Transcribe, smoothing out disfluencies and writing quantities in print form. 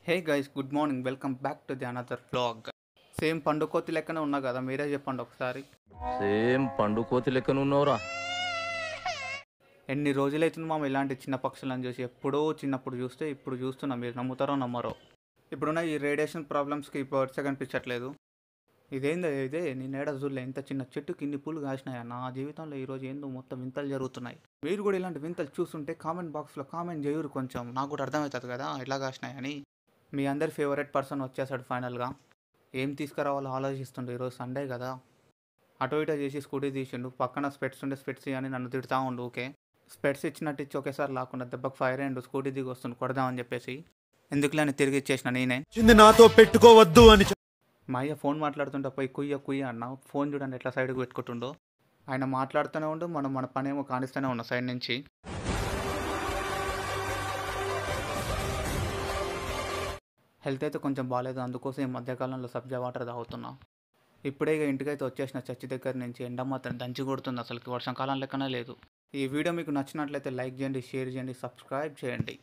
Hey guys, good morning. Welcome back to the another vlog. Same పండుకోతి లెక్కనే ఉన్నా కదా, మీరే చెప్పండి ఒకసారి. సేమ్ పండు కోతి లెక్కనున్నావురా. ఎన్ని రోజులైతుంది మామ ఇలాంటి చిన్న పక్షులను చూసి. ఎప్పుడో చిన్నప్పుడు చూస్తే ఇప్పుడు చూస్తున్నా, మీరు నమ్ముతారో నమ్మరో. ఇప్పుడున్న ఈ రేడియేషన్ ప్రాబ్లమ్స్కి బర్డ్స్ కనిపించట్లేదు. ఇదే నేను ఏడా చూడలే, ఇంత చిన్న చెట్టుకి ఇన్ని పూలు కాసినాయా. నా జీవితంలో ఈరోజు ఏందో మొత్తం వింతలు జరుగుతున్నాయి. మీరు కూడా ఇలాంటి వింతలు చూస్తుంటే కామెంట్ బాక్స్లో కామెంట్ చేయరు, కొంచెం నాకు కూడా అర్థమవుతుంది కదా ఎట్లా కాసినాయని. మీ అందరి ఫేవరెట్ పర్సన్ వచ్చేసాడు ఫైనల్గా. ఏం తీసుకురావాలో ఆలోచిస్తుండే. ఈరోజు సండే కదా, అటో ఇటో చేసి స్కూటీ తీసిండు. పక్కన స్పెట్స్ ఉండే, స్పెట్స్ అని నన్ను తిడతా ఉండు. ఓకే, స్పెట్స్ ఇచ్చినట్టు ఇచ్చి ఒకేసారి లాకుండా దెబ్బకు ఫైర్ అయ్యిండు. స్కూటీ దిగి వస్తుంది కొడదామని చెప్పేసి, ఎందుకులేని తిరిగి ఇచ్చేసిన నేనే. నాతో పెట్టుకోవద్దు అని మా అయ్య ఫోన్ మాట్లాడుతుంటే పోయి కుయ్య అన్న. ఫోన్ చూడండి ఎట్లా సైడ్కి పెట్టుకుంటుండో. ఆయన మాట్లాడుతూనే ఉండు, మన పనేమో కానిస్తూనే ఉన్నాం సైడ్ నుంచి. హెల్త్ అయితే కొంచెం బాగాలేదు, అందుకోసం ఈ మధ్యకాలంలో సబ్జా వాటర్ తాగుతున్నా. ఇప్పుడే ఇక ఇంటికైతే వచ్చేసిన చర్చి దగ్గర నుంచి. ఎండ మాత్రం దంచి కొడుతుంది, అసలుకి వర్షాకాలం లెక్కనే లేదు. ఈ వీడియో మీకు నచ్చినట్లయితే లైక్ చేయండి, షేర్ చేయండి, సబ్స్క్రైబ్ చేయండి.